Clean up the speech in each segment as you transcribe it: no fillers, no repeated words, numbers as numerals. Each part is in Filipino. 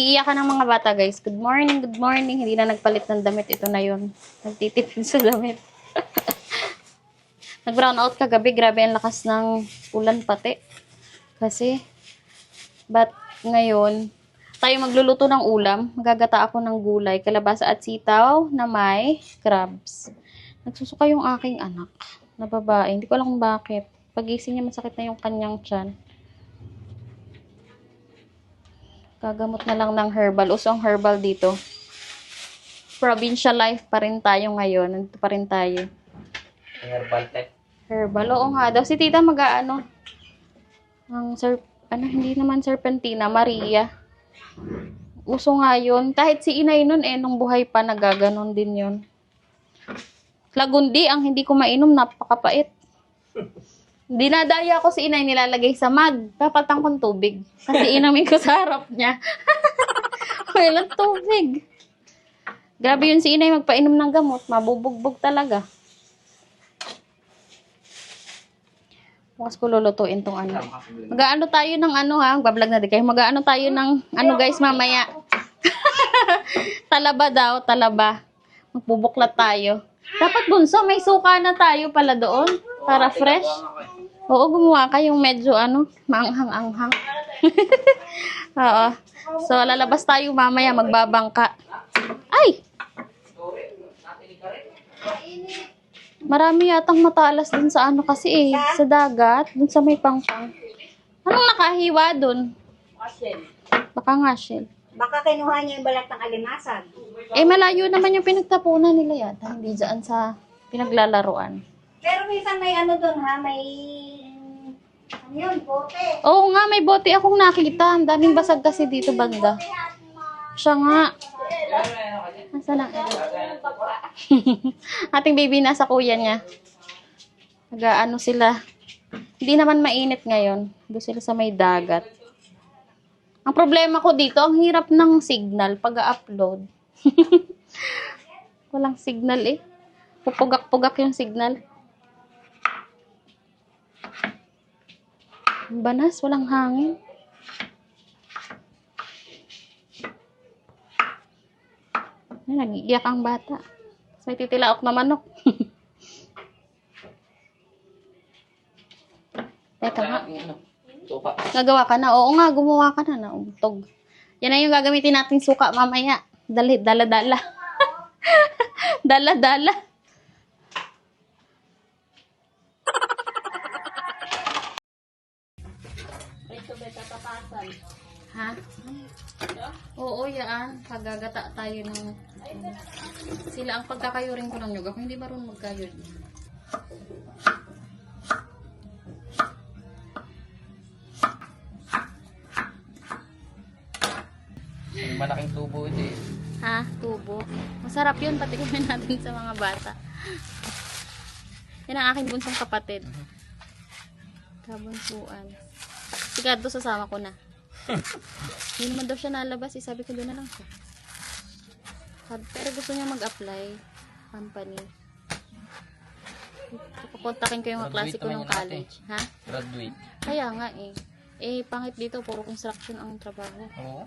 Nag-iiyakan ng mga bata, guys. Good morning, good morning. Hindi na nagpalit ng damit. Ito na yun. Nagtitipid sa damit. Nag-brown out kagabi. Grabe ang lakas ng ulan pati. Kasi, ngayon, tayo magluluto ng ulam. Magagata ako ng gulay, kalabasa at sitaw na may crabs. Nagsusuka yung aking anak na babae. Hindi ko alam kung bakit. Pagising niya, masakit na yung kanyang tiyan. Gagamot na lang ng herbal. Uso ang herbal dito. Provincial life pa rin tayo ngayon. Nandito pa rin tayo. Herbal tech. Herbal. Oo nga daw. Si tita mag-ano. Hindi naman serpentina. Maria. Uso nga yun. Kahit si inay nun nung buhay pa, nagaganon din yun. Lagundi, ang hindi ko mainom, napakapait. Dinadaya ko si inay, nilalagay sa mug. Papatang kong tubig. Kasi inamin ko sa harap niya. Walang tubig. Grabe yun si inay, magpainom ng gamot. Mabubugbog talaga. Bukas ko lulutuin tong ano. Mag-aano tayo ng ano ha. Bablog na di kayo. Mag-aano tayo ng ano guys mamaya. Talaba daw, talaba. Magbubuklat tayo. Dapat bunso, may suka na tayo pala doon. Para fresh. Oo, gumawa ka yung medyo ano, maanghang-anghang. Oo. So, lalabas tayo mamaya, magbabangka. Ay! Marami yatang matalas dun sa ano kasi sa dagat, dun sa may pangpang. Anong nakahiwa dun? Baka nga shell. Baka kinuha niya yung balat ng alimasag. Malayo naman yung pinagtapunan nila yata. Hindi dyan sa pinaglalaruan. Pero minsan may ano doon ha, may ano yun, bote. Oo nga, may bote akong nakita. Ang daming basag kasi dito banda. Siya nga. Nasaan ang ating baby nasa kuya niya. Nag-ano sila. Hindi naman mainit ngayon. Doon sila sa may dagat. Ang problema ko dito, ang hirap ng signal pag-upload. Walang signal eh. Pupugak-pugak yung signal. Banas, walang hangin. Ay, nag-iiyak ang bata. May titilaok na manok. Teka nga. Nagawa ka na? Oo nga, gumawa ka na. Naubtog. Yan na yung gagamitin natin suka mamaya. Dala-dala. Dala-dala. Ha? Oo, yan. Pagagata tayo ng... Sila ang pagkakayurin ko ng yoga. Kung hindi marunong magkayod. May malaking tubo ito eh. Ha? Tubo. Masarap yun. Patikimin natin sa mga bata. Yan ang aking bunsong kapatid. Kabunsuan. Sigado, sasama ko na. Hindi naman daw siya nalabas. Sabi ko doon na lang siya. Pero gusto niya mag-apply. Company. Kukontakin ko yung klase ko ng college. Ha? Graduate. Kaya nga eh. Pangit dito. Puro construction ang trabaho. Oo.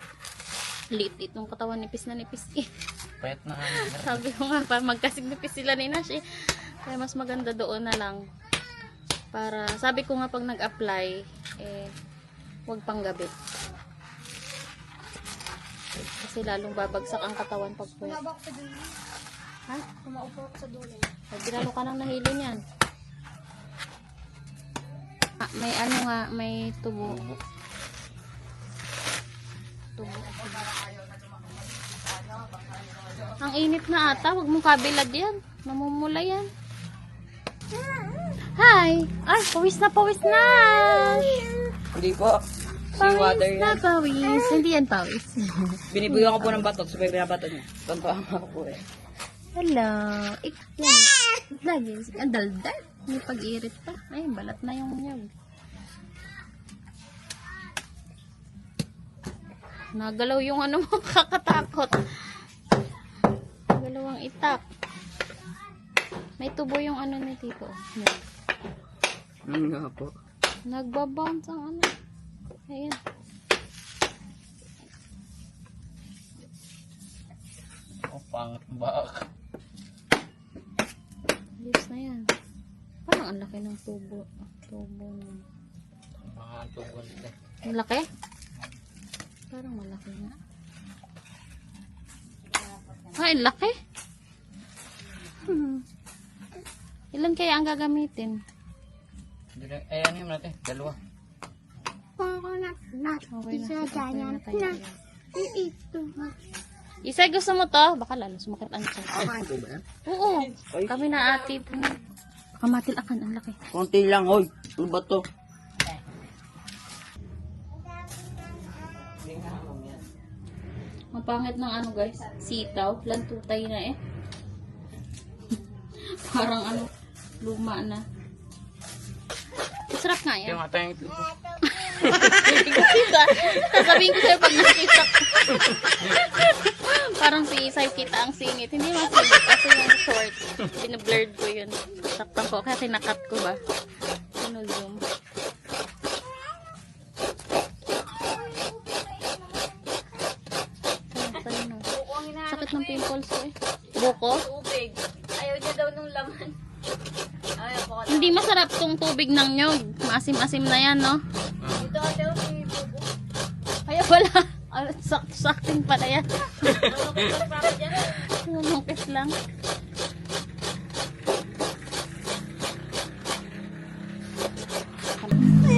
Liit nung katawan, nipis na nipis eh. Payat na nga. Sabi ko nga, magkasing nipis sila ni Nash eh. Kaya mas maganda doon na lang. Para, sabi ko nga pag nag-apply, huwag pang gabi. Kasi lalong babagsak ang katawan pag puyat. Ha? Kumaupo ako sa dulo. Pagdiralo ka nang nahilo niyan. May ano nga, may tubo. Tubo. Ang init na ata, huwag mong kabilad yan. Namumula yan. Hi! Ay, pawis na, pawis na! Hindi po. Seawater Pawis na, yan. pawis. Hindi yan pawis. Binibigyan ko po ng batot. Sabay binabato niya. Tonto ako po eh. Hello. Lagi. Ang daldal. May pag-irit pa. Ay, balat na yung nyag. Nagalaw yung ano mo, kakatakot. Nagalaw ang itak. May tubo yung ano ni Tito. Yan. Ano nga po? Nagbabounce ang ano. Ayan. Oh, pangit ang baka. Ayos na yan. Parang ang laki ng tubo. Tubo na. Mga tubo nito. Ang laki? Parang malaki na. Ay, ang laki. Ilan kaya ang gagamitin? Ano yung natin? Dalawa. Okay na. Okay na tayo. Isay, gusto mo to? Baka lalo sumakit ang tiyan. Ito ba yan? Oo. Kami na atid. Baka matilakan. Ang laki. Konti lang, hoy. Ano ba to? Ang pangit ng ano guys. Sitaw. Lantutay na eh. Parang ano. Luma na. Masarap nga yan. Yung atay ito. Sasabihin ko sa'yo pag nakita ko. Parang si Isay kita ang singit. Hindi masingit kasi yung short. Pinablurred ko yun. Saktan ko kasi nakat ko ba. Zoom. Sakit ng pimples ko eh. Buko? Tubig. Ayaw niya daw nung laman. Ayaw ko. Hindi masarap tong tubig ng nyog. Maasim-asim na yan, no? Ito daw si Bubo. Kaya wala. Sakting pala yan. Ano para dyan? Lumungkit lang.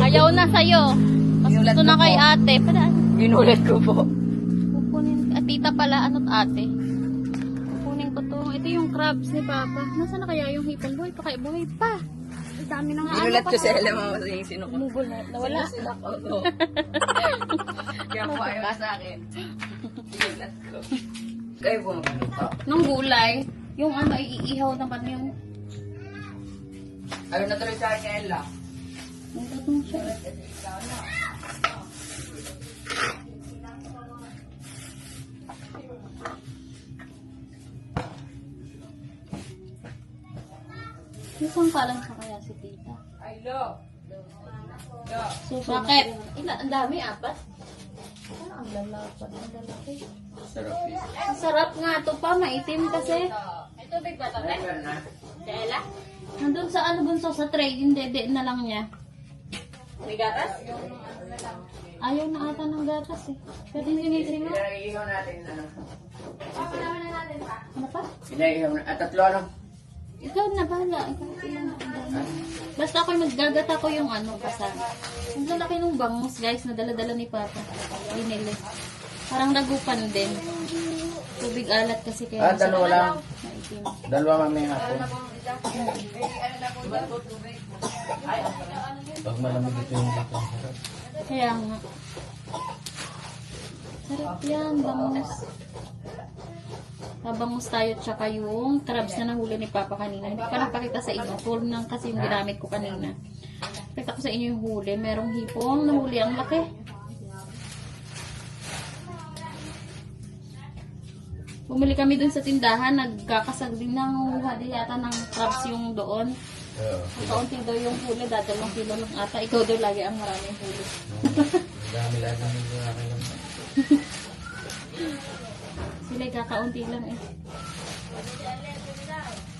Ayaw na sa'yo. Mas gusto na kay ate. Padaan. Inulit ko po. Kukunin. Tita pala. Ano't ate? Kukunin ko to. Ito yung crabs ni Papa. Nasaan na kaya yung hipon? Buhay pa kayo. Buhay pa. Ang dami ng Inulit ko siya. Alam mo yung sino ko. Umugol na. Nawala. Sila ko. Kaya po ayaw sa akin. Inulit ko. Kayo po magluto. Nung gulay, yung ano, iihaw naman yung Ayaw na tuloy sa akin kay Ella. tatong siya. Isang kalang sa kaya si tita. Ay, lo. So, bakit? Ang dami, apat? Ang lalapad, ang lalaki. Sarap yun. Ang sarap nga to pa, maitim kasi. Ito big ba ito? Dela? Nandun sa ano bunso sa tray, yung dede na lang niya. May gatas? Ayaw na ata ng gatas eh. Pwede nilisin mo? Pinaihaw natin ano. Ano pa? Pinaihaw na. At tatlo ano? Ikaw na bahala. Ikaw na. Basta ako maggagata ko yung ano kasama. Ang lalaki ng bangus guys na dala-dala ni Papa. Binili. Parang dagupan din. Tubig alat kasi kaya. Dalawa lang. Maitim. Dalawa mamaya hapon. Pag malamig ito yung dito. Kaya nga. Sarap yan, bangus. Bangus tayo tsaka yung crabs na nahuli ni Papa kanina. Hindi ko pa napakita sa inyo. Full lang kasi yung ginamit ko kanina. Pakita ko sa inyo yung huli. Merong hipong nahuli. Ang laki. Bumili kami dun sa tindahan. Nagkakasag din ng huli yata ng crabs yung doon. Kaunti daw yung huli. Dadalawang kilo lang ata. Ikaw daw lagi ang maraming huli. Dami lang ng hindi akin lang. Sila kakaunti lang eh.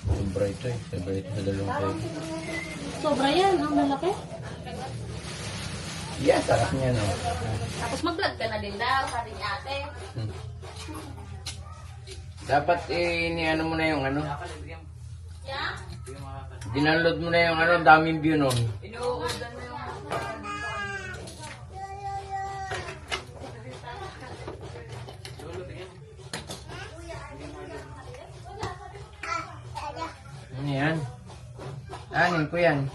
Sobra ito eh. Sobra ito sa dalawang kayo. Sobra yan. Ang malaki. Yeah, sarap niya no. Tapos mag-vlog ka na din daw. Sabi ni ate. Dapat ini-ano mo na yung ano. Yeah? Dinaload mo na yung ano. Daming view nun. Ano yan? Anin ko yan.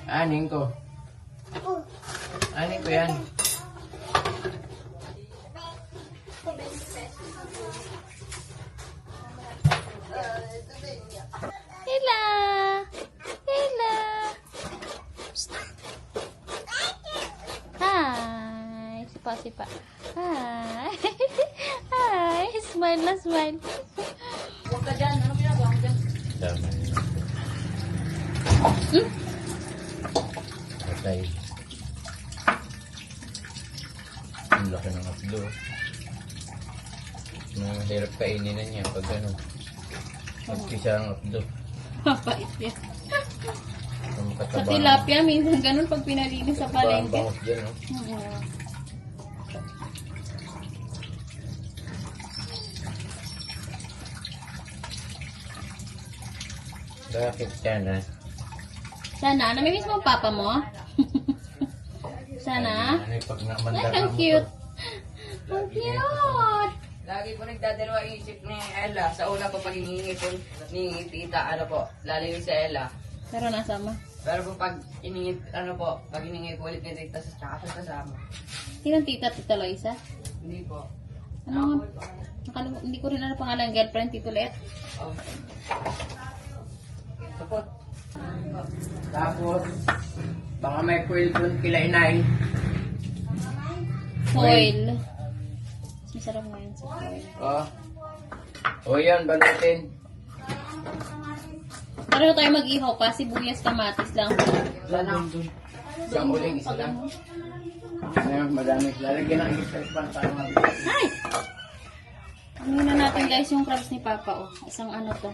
Anin ko. Anin ko yan. Hila! Hila! Psst. Hi! Sipa-sipa. Hi! Hi! Smile na smile. Huwag ka dyan. Ano ginagawa mo dyan? Dami. Patay. Ang laki ng hotdog. Mahirap kainin na niya pag ano. Magpisa ang updo. Mapait yan. Ang Sa kataba. tilapia, minsan ganun pag pinalinis sa Ang palengke. bangos dyan, no? Oo. Bakit yan, ha? Sana, namimiss mo ang papa mo? Sana? Ano yung pag Ay, namandang ang cute. Ang cute. Lagi po nagdadalawa isip ni Ella. Sa una po pag hinihingi po ni tita, ano po, lalayo sa Ella. Pero nasama. Pero po pag hiningi, ano po, pag hiningi po ulit ni tita, tsaka sa kasama. Sinong tita, Tita Loisa? Hindi po. Ano? Hindi ko rin ano pangalan, girlfriend, Tito Let. Oh. Sapot. Tapos, baka may quill doon kila inay. Foil. Mas masarap ngayon sa foil. Oh. O yan, balutin. Pareho tayo mag-ihaw pa, sibuyas, kamatis lang. Sana. Isang uling, isa lang. Ngayon, madami. Lalagyan ng isang pan para mag- Ay! Ano na natin guys yung crabs ni Papa, oh. Isang ano to.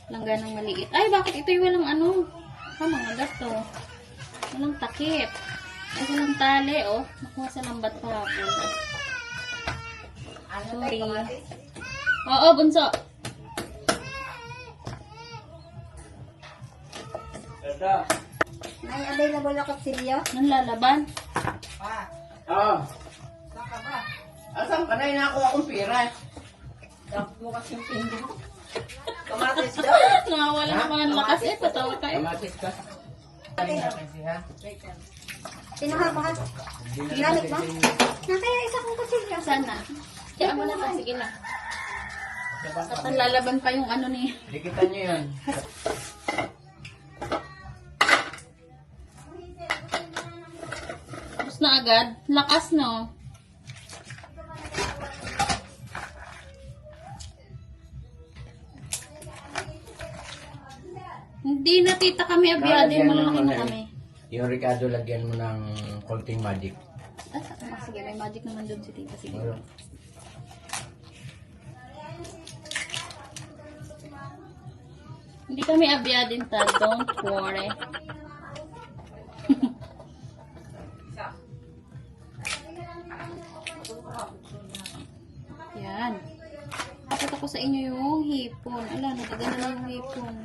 Langganang maliit. Ay, bakit ito yung walang ano? Mga gato. Walang takip. Ay, walang tali, oh. Nakuha sa lambat pa ako. Sorry. Oo, bunso. May available na kutsilyo? Nang lalaban. Oo. Asan ka na? Inakuha akong pira. Kamatis daw. Nawawala na mga lakas eh. Patawa tayo. Kamatis ka. Ha? Pinuha ba? Ginamit mo? Na kaya isa kong kutsilyo. Sana. Kaya mo na pa. Sige na. At ang lalaban pa yung ano ni... Dikitan nyo yun. Tapos na agad. Lakas, no? Hindi na tita kami abiyado yung malalaki na kami. Yung Ricardo, lagyan mo ng konting magic. Sige, may magic naman doon si tita. Sige. Ano? Hindi kami abiyadin ta. Don't worry. Yan. Dapat ako sa inyo yung hipon. Ala, nataganda na yung hipon.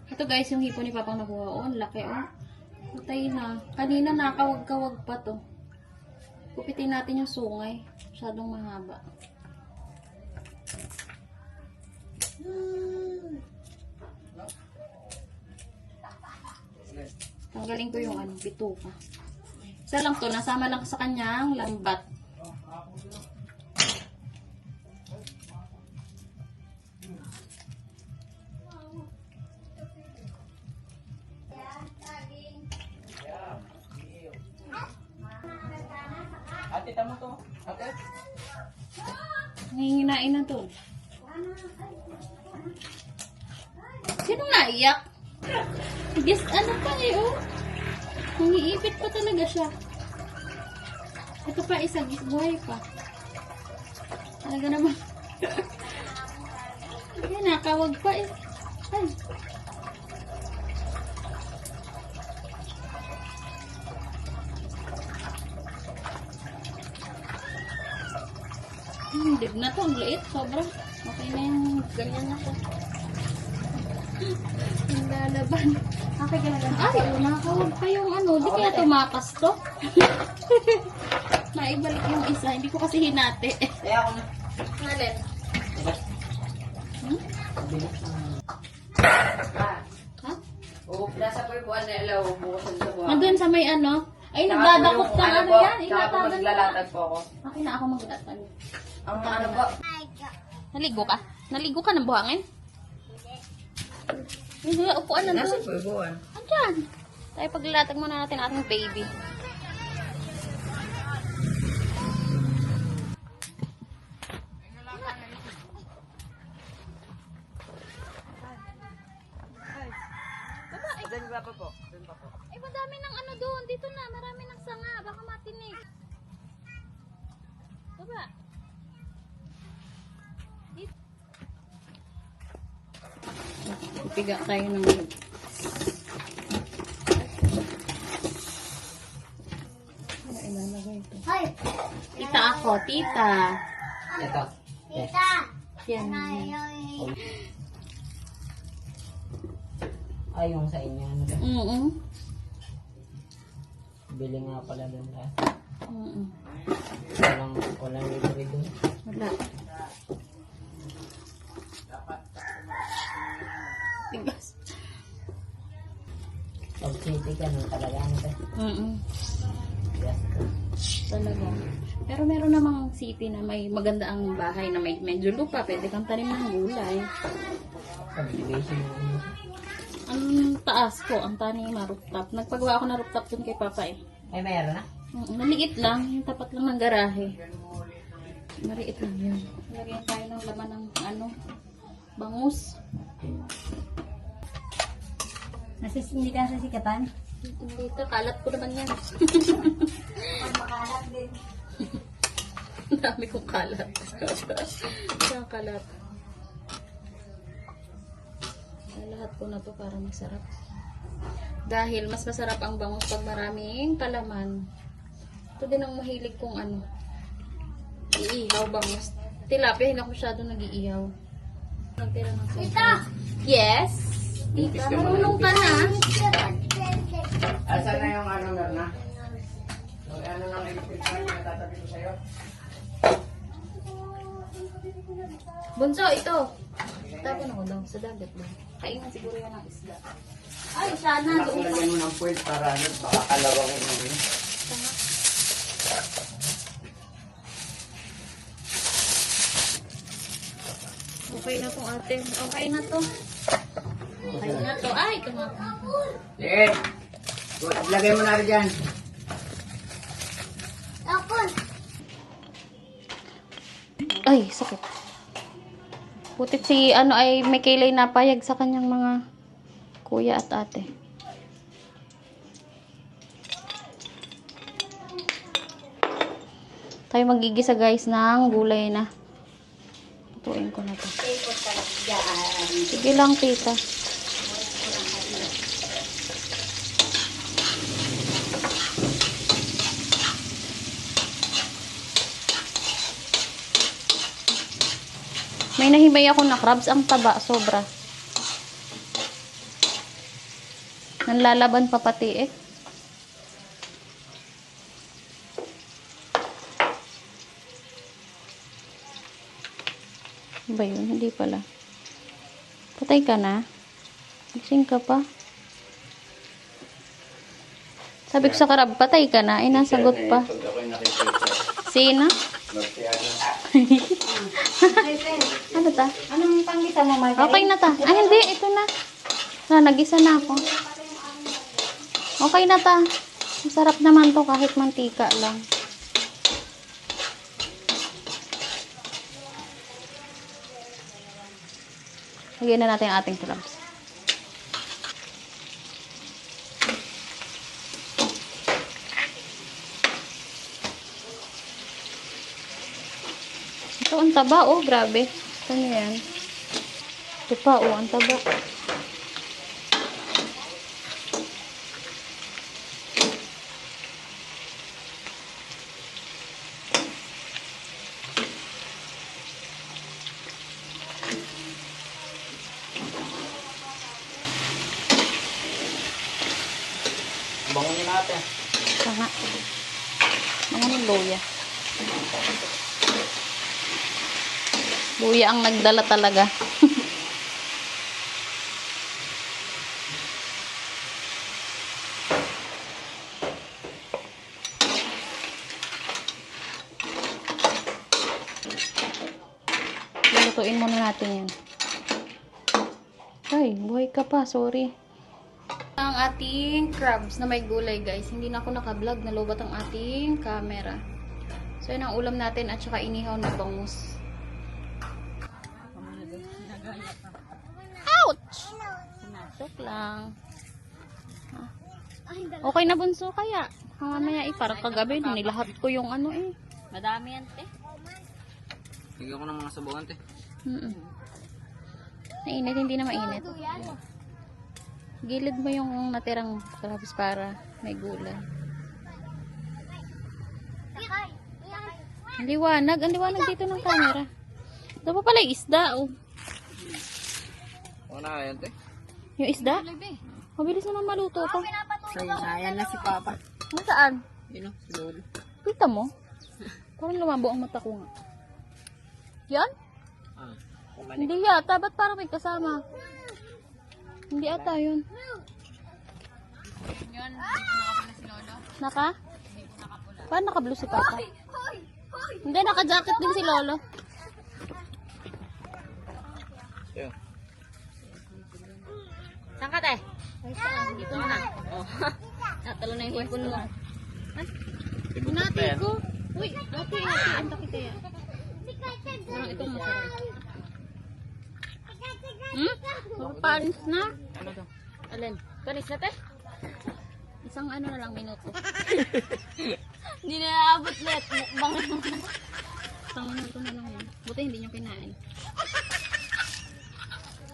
Ito guys, yung hipon ni Papang nakuha. Oh, ang laki oh. Patay na. Kanina nakawag-kawag pa to. Kupitin natin yung sungay. Masyadong mahaba. Tanggalin ko yung ano, bituka. Isa lang to, nasama lang sa kanyang lambat. Ate, tamo to. Ate? Nanginginain na to. Sinong naiyak? Yes, ano pa eh, oh. Nangiipit pa talaga siya. Ito pa isa, buhay pa. Talaga naman. Ay, nakawag pa eh. Ay. Dig na to, ang liit, sobra. Okay na yung ganyan na to. Ang lalaban. Okay ka na ganun. Ay, nakakawag pa yung ano. Di kaya tumakas to? Naibalik yung isa. Hindi ko kasi hinati. Kaya ako na. Alin? Ha? Nasa po yung buwan na Ella, bukasan sa buwan. Nandun sa may ano? Ay, Tsaka nagdadakot po ka yung ano po, yan? tsaka po Ingatagan mo. maglalatag po ako. Okay na ako maglatag. Ang ano po, Naligo ka? Naligo ka ng buhangin? Hindi, upuan na nasa doon. po yung buwan. Andyan. Tayo paglalatag muna natin ating baby. Doon ba po? Doon pa po. Eh, madami ng ano doon. Dito na, marami ng sanga. Baka matinig. Baba. Piga tayo ng ilalagay ito. Hoy! Tita ako, tita. Ito. Tita! Yan. Ay, yung sa inyo. Ano ba? Bili nga pala doon lahat. Walang libre doon. Wala. Tigas. Pag city ka, nung talaga ano ba? Yes. Talaga. Pero meron namang city na may maganda ang bahay na may medyo lupa. Pwede kang tanim ng gulay. Subdivision na ano. Ang taas ko, ang tanim na rooftop. Nagpagawa ako na rooftop dun kay Papa eh. Ay, mayroon na? Maliit lang, yung tapat lang ng garahe. Maliit lang yun. Lagyan tayo ng laman ng bangus. Hindi ka sasikatan? Dito, kalat ko naman yan. Makalat din. Ang dami kong kalat. Ang kalat. Lahat ko na to para masarap. Dahil mas masarap ang bangus pag maraming palaman. Ito din ang mahilig kong iihaw bangus. Tilapia, hindi ako masyado nag-iihaw. Nagtira ng sauce. Tita! Yes? Tita, marunong ka na. Asa na yung ano, Merna? Yung ano ng electric fan na tatabi ko sa'yo? Bunso, ito. Tapon ako daw sa dagat ba? Kainan siguro yan ng isda. Ay, sana. Doon pa. Lagyan mo ng puwet para ano, baka kalawang yung ano. Okay na to ate. Okay na to. Okay na to. Ay, kumapa. Liit! Lagay mo na rin dyan. Tapon! Ay, sakit. Putit si ay may kilay na payag sa kanyang mga kuya at ate. Tayo magigisa guys ng gulay na. Tutuin ko na to. Sige lang tita. May nahimay ako na crabs. Ang taba, sobra. Nanlalaban pa pati eh. Ba yun? Hindi pala. Patay ka na? Gising ka pa? Sabi ko sa crab, patay ka na. Ay, nasagot pa. Pag ako'y nakikita. Sina? Norteano. Ano ta? Anong panggita mo, Margaret? Okay na ta. Ay, hindi. Ito na. Nagisa na ako. Okay na ta. Masarap naman to kahit mantika lang. Lagyan na natin ang ating crabs. Ito, ang taba, oh, grabe. Ano yan? Ito pa, oh, ang taba. Bangunin natin. Sanga. Mga ng luya. Luya ang nagdala talaga. Lutuin muna natin yan. Ay, buhay ka pa. Sorry. Ang ating crabs na may gulay, guys. Hindi na ako naka-vlog. Nalubat ang ating camera. So, yun ang ulam natin at saka inihaw na bangus. Ouch! Joke lang. Ah. Okay na bunso kaya. Mamaya parang kagabi nilahat ko yung eh. Madami yan, te. Bigyan ko ng mga sabawan, te. Mainit, hindi na mainit. Gilid mo yung natirang kalabis para may gulay. Ang liwanag dito ng camera. Ito pa pala yung isda, oh. O na yan, te. Yung isda? Mabilis naman maluto pa. Sayang na si Papa. Nasaan? Yun o, si Lolo. Kita mo? Parang lumabo ang mata ko nga. Yan? Hindi yata. Ba't parang may kasama? Hindi ata yun. Yun, nakapula si Lolo. Naka? Paano naka-blue si Papa? Hindi, naka-jacket din si Lolo. Ayun. Saan ka, te? Dito ka na. Oh. Natalo na yung hipon mo. Nati ko. Uy, ate, ang taki kaya. Parang itong masarap. Panis na. Ano to? Alin? Panis na, te? Isang ano na lang minuto. Hindi na naabot net. Mukbang Isang minuto na lang yun. Buti hindi nyo kinain.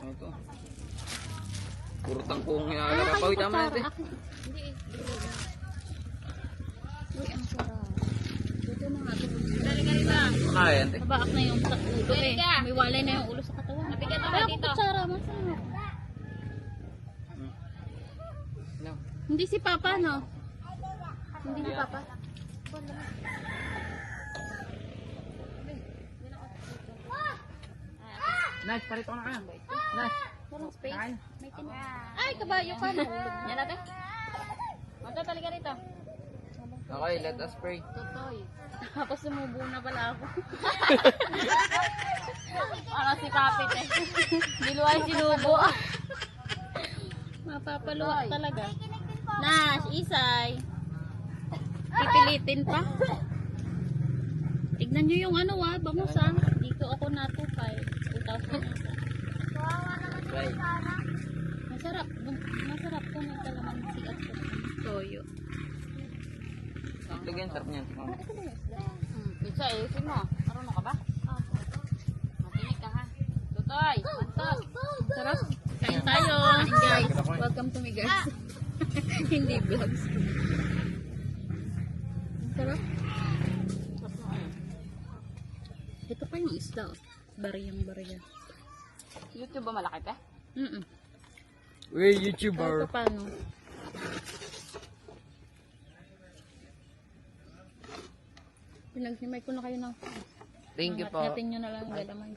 Ano to? Puro tangkong hinahalaga. Pawit tama na, te. Hindi eh. Uy, ang sarap. Dito na nga. O na yan, te. Nabaak na yung sa ulo eh. May walay na yung ulo sa katawan. Napigat ako Kaya dito. kutsara, masarap. No. Hindi si Papa, no? Hindi si Papa. Nice, parito na kayo. Nice. Walang space. Kain. May Ay, kabayo ka na. Yan natin. Mata talaga dito. Okay, let us pray. Totoy. Tapos sumubo na pala ako. Para si Kapit eh. Diluway sinubo. Mapapaluwak talaga. Nash, Isay. Pipilitin pa. Tignan nyo yung ano bangus ah. Dito ako natupay. 2,000. Right. Masarap. Masarap to ng kalamansi at toyo. Lagyan, sarap niyan. Oh. Pizza, ayusin mo. Marunong ka ba? Makinig ka ha. Tutoy, mantos. Sarap. Kain tayo. Guys, welcome to me guys. Hindi vlogs. Sarap. Ito pa yung isda. Bariyang-bariya. YouTube ba malaki pa? We're Ito YouTuber. paano? Pinagsimay ko na kayo ng Thank you po. natin nyo na lang galaman.